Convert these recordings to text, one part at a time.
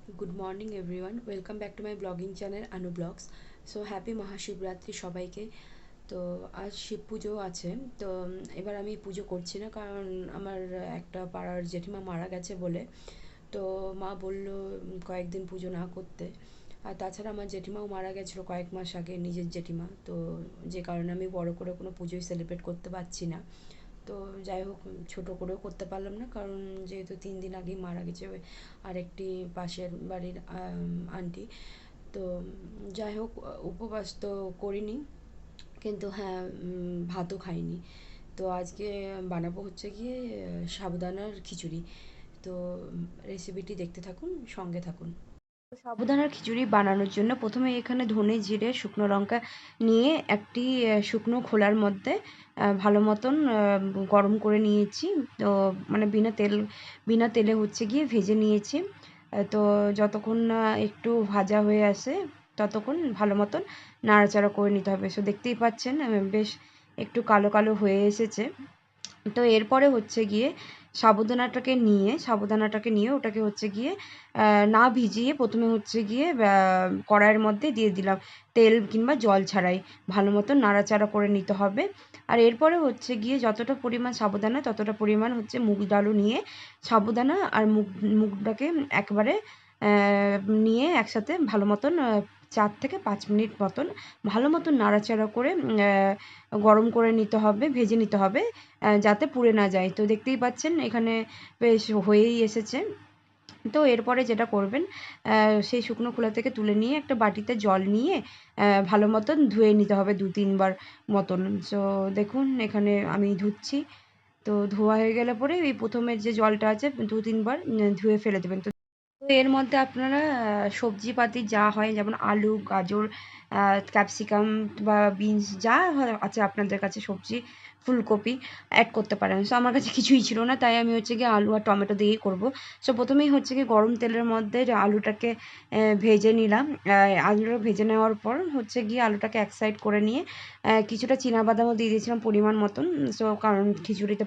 Good morning everyone. Welcome back to my blogging channel Anu Blogs. So happy Mahashivratri সবাইকে। তো আজ শিব পুজো আছে। তো এবার আমি পুজো করছি না, কারণ আমার একটা পাড়ার জেঠিমা মারা গেছে বলে। তো মা বলল কয়েকদিন পুজো না করতে। আর তাছাড়া আমার জেঠিমাও মারা গেছিলো কয়েক মাস আগে, নিজের জেঠিমা। তো যে কারণে আমি বড় করে কোনো পুজোই সেলিব্রেট করতে পারছি না। তো যাই হোক, ছোটো করেও করতে পারলাম না, কারণ যেহেতু 3 দিন আগেই মারা গেছে ওই আরেকটি পাশের বাড়ির আন্টি। তো যাই হোক, উপবাস তো করিনি, কিন্তু হ্যাঁ, ভাতও খাইনি। তো আজকে বানাবো হচ্ছে গিয়ে সাবুদানার খিচুড়ি। তো রেসিপিটি দেখতে থাকুন, সঙ্গে থাকুন। সাবুদানার খিচুড়ি বানানোর জন্য প্রথমে এখানে ধনে জিরে শুকনো লঙ্কা নিয়ে একটি শুকনো খোলার মধ্যে ভালো মতন গরম করে নিয়েছি। তো মানে বিনা তেলে হচ্ছে গিয়ে ভেজে নিয়েছি। তো যতক্ষণ না একটু ভাজা হয়ে আসে ততক্ষণ ভালো মতন নাড়াচাড়া করে নিতে হবে। সো দেখতেই পাচ্ছেন বেশ একটু কালো কালো হয়ে এসেছে। তো এরপরে হচ্ছে গিয়ে সাবুদানাটাকে নিয়ে ওটাকে হচ্ছে গিয়ে না ভিজিয়ে প্রথমে হচ্ছে গিয়ে কড়াইয়ের মধ্যে দিয়ে দিলাম, তেল কিংবা জল ছাড়াই। ভালো মতো নাড়াচাড়া করে নিতে হবে। আর এরপরে হচ্ছে গিয়ে যতটা পরিমাণ সাবুদানা ততটা পরিমাণ হচ্ছে মুগ ডালও নিয়ে সাবুদানা আর মুগটাকে একবারে নিয়ে একসাথে ভালো মতন 4 থেকে 5 মিনিট মতন ভালো মতন নাড়াচাড়া করে গরম করে নিতে হবে, ভেজে নিতে হবে, যাতে পুড়ে না যায়। তো দেখতেই পাচ্ছেন এখানে বেশ হয়েই এসেছে। তো এরপরে যেটা করবেন, সেই শুকনো খোলা থেকে তুলে নিয়ে একটা বাটিতে জল নিয়ে ভালো মতন ধুয়ে নিতে হবে 2-3 বার মতন। সো দেখুন এখানে আমি ধুচ্ছি। তো ধোয়া হয়ে গেলে পরে এই প্রথমের যে জলটা আছে 2-3 বার ধুয়ে ফেলে দেবেন। তো এর মধ্যে আপনারা সবজিপাতি যা হয়, যেমন আলু, গাজর, ক্যাপসিকাম বা বিনস যা আছে আপনাদের কাছে সবজি, ফুলকপি অ্যাড করতে পারেন। সো আমার কাছে কিছুই ছিল না, তাই আমি হচ্ছে গিয়ে আলু আর টমেটো দিয়েই করব। সো প্রথমেই হচ্ছে গিয়ে গরম তেলের মধ্যে যে আলুটাকে ভেজে নিলাম। আলুটা ভেজে নেওয়ার পর হচ্ছে গিয়ে আলুটাকে এক সাইড করে নিয়ে কিছুটা চিনাবাদামও দিয়ে দিয়েছিলাম পরিমাণ মতন। সো কারণ খিচুড়িতে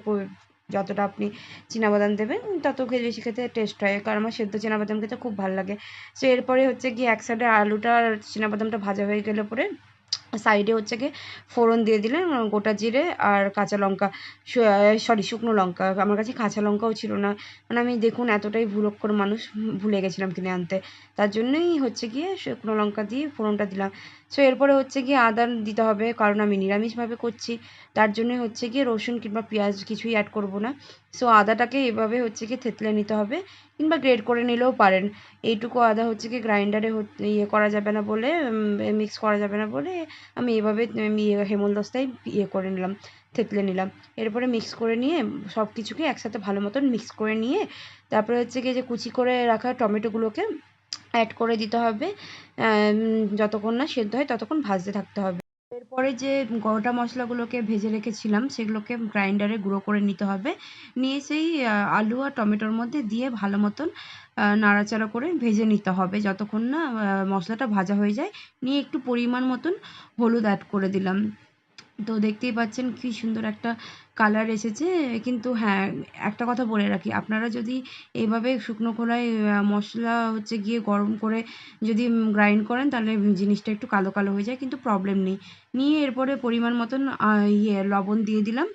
যতটা আপনি চিনাবাদাম দেবেন তত বেশি খেতে টেস্ট হয়, কারণ আমার সেদ্ধ চিনাবাদাম খেতে খুব ভালো লাগে। সো এরপরে হচ্ছে গিয়ে এক সাইডে আলুটা আর চিনাবাদামটা ভাজা হয়ে গেলে পরে সাইডে হচ্ছে গিয়ে ফোড়ন দিয়ে দিলেন, গোটা জিরে আর কাঁচা লঙ্কা, সরি শুকনো লঙ্কা। আমার কাছে কাঁচা লঙ্কাও ছিল না, মানে আমি দেখুন এতটাই ভুলক্কর মানুষ, ভুলে গেছিলাম কিনে আনতে। তার জন্যই হচ্ছে গিয়ে শুকনো লঙ্কা দিয়ে ফোড়নটা দিলাম। সো এরপরে হচ্ছে গিয়ে আদা দিতে হবে, কারণ আমি নিরামিষভাবে করছি। তার জন্যই হচ্ছে গিয়ে রসুন কিংবা পেঁয়াজ কিছুই অ্যাড করব না। সো আদাটাকে এভাবে হচ্ছে গিয়ে থেতলে নিতে হবে, কিংবা গ্রেট করে নিলেও পারেন। এইটুকু আদা হচ্ছে গিয়ে গ্রাইন্ডারে ইয়ে করা যাবে না বলে, মিক্স করা যাবে না বলে আমি এভাবে হেমলদস্তায় করে নিলাম, থেতলে নিলাম। এরপরে মিক্স করে নিয়ে সব কিছুকে একসাথে ভালো মতন মিক্স করে নিয়ে তারপরে হচ্ছে গিয়ে যে কুচি করে রাখা টমেটোগুলোকে অ্যাড করে দিতে হবে। যতক্ষণ না সেদ্ধ হয় ততক্ষণ ভাজতে থাকতে হবে। এরপরে যে গোটা মশলাগুলোকে ভেজে রেখেছিলাম সেগুলোকে গ্রাইন্ডারে গুঁড়ো করে নিতে হবে। নিয়ে সেই আলু আর টমেটোর মধ্যে দিয়ে ভালো মতন নাড়াচাড়া করে ভেজে নিতে হবে যতক্ষণ না মশলাটা ভাজা হয়ে যায়। নিয়ে একটু পরিমাণ মতন হলুদ অ্যাড করে দিলাম। তো দেখতেই পাচ্ছেন কি সুন্দর একটা কালার এসেছে। কিন্তু হ্যাঁ, একটা কথা বলে রাখি, আপনারা যদি এইভাবে শুকনো খোলায় মশলা হচ্ছে গিয়ে গরম করে যদি গ্রাইন্ড করেন তাহলে জিনিসটা একটু কালো কালো হয়ে যায়, কিন্তু প্রবলেম নেই। নিয়ে এরপরে পরিমাণ মতন লবণ দিয়ে দিলাম।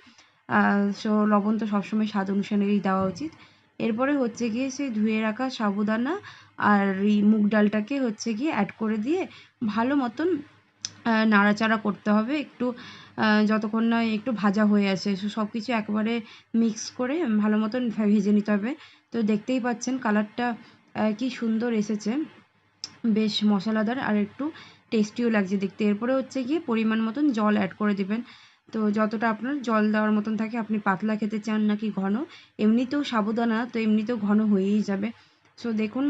সো লবণ তো সবসময় স্বাদ অনুসারেই দেওয়া উচিত। এরপরে হচ্ছে গিয়ে সেই ধুয়ে রাখা সাবুদানা আর এই মুগ ডালটাকে হচ্ছে গিয়ে অ্যাড করে দিয়ে ভালো মতন নাড়াচাড়া করতে হবে একটু, যতক্ষণ না একটু ভাজা হয়ে আসে। সো সব কিছু একবারে মিক্স করে ভালো মতন ভেজে নিতে হবে। তো দেখতেই পাচ্ছেন কালারটা কি সুন্দর এসেছে, বেশ মশলাদার আর একটু টেস্টিও লাগছে দেখতে। এরপরে হচ্ছে গিয়ে পরিমাণ মতন জল অ্যাড করে দিবেন। তো যতটা আপনার জল দেওয়ার মতন থাকে, আপনি পাতলা খেতে চান নাকি ঘন, এমনিতেও সাবুদানা তো এমনিতেও ঘন হয়েই যাবে। সো দেখুন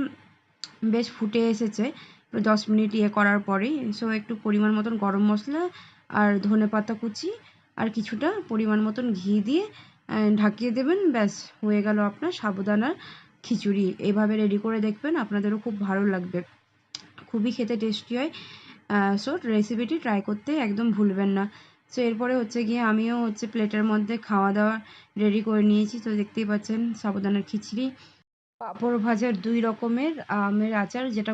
বেশ ফুটে এসেছে 10 মিনিট করার পরেই। সো একটু পরিমাণ মতন গরম মশলা আর ধনেপাতা কুচি আর কিছুটা পরিমাণ মতন ঘি দিয়ে ঢাকিয়ে দেবেন। ব্যাস হয়ে গেল আপনার সাবুদানার খিচুড়ি। এভাবে রেডি করে দেখবেন, আপনাদেরও খুব ভালো লাগবে, খুবই খেতে টেস্টি হয়। সো রেসিপিটি ট্রাই করতে একদম ভুলবেন না। সো এরপরে হচ্ছে গিয়ে আমিও হচ্ছে প্লেটের মধ্যে খাওয়া দাওয়া রেডি করে নিয়েছি। তো দেখতেই পাচ্ছেন সাবুদানার খিচুড়ি পাঁপড় ভাজার 2 রকমের আমের আচার, যেটা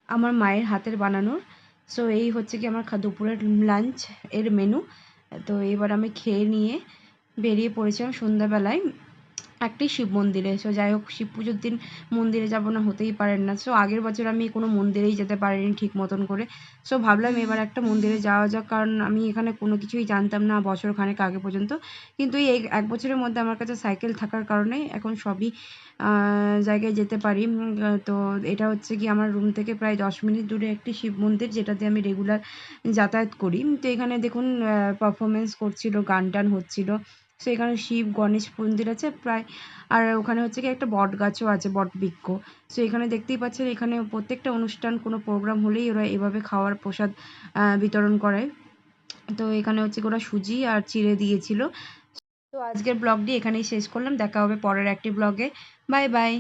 আমার মায়ের হাতের বানানোর। সো এই হচ্ছে কি আমার দুপুরের লাঞ্চ এর মেনু। তো এবার আমি খেয়ে নিয়ে বেরিয়ে পড়েছিলাম সন্ধ্যাবেলায় একটি শিব মন্দিরে। সো যাই হোক, শিব পুজোর দিন মন্দিরে যাব না, হতেই পারে না। সো আগের বছর আমি কোনো মন্দিরেই যেতে পারিনি ঠিক মতন করে। সো ভাবলাম এবার একটা মন্দিরে যাওয়া যাক, কারণ আমি এখানে কোনো কিছুই জানতাম না বছর খানেক আগে পর্যন্ত। কিন্তু এই 1 বছরের মধ্যে আমার কাছে সাইকেল থাকার কারণে এখন সবই জায়গায় যেতে পারি। তো এটা হচ্ছে গিয়ে আমার রুম থেকে প্রায় 10 মিনিট দূরে একটি শিব মন্দির, যেটাতে আমি রেগুলার যাতায়াত করি। তো এখানে দেখুন পারফরম্যান্স করছিল, গান-টান হচ্ছিল। সো এখানে শিব, গণেশ মন্দির আছে প্রায়। আর ওখানে হচ্ছে গিয়ে একটা বটগাছও আছে, বটবৃক্ষ। সো এখানে দেখতেই পাচ্ছেন, এখানে প্রত্যেকটা অনুষ্ঠান, কোনো প্রোগ্রাম হলেই ওরা এভাবে খাওয়ার প্রসাদ বিতরণ করে। তো এখানে হচ্ছে ওরা সুজি আর চিড়ে দিয়েছিল। তো আজকের ব্লগটি এখানেই শেষ করলাম। দেখা হবে পরের একটি ব্লগে। Bye bye.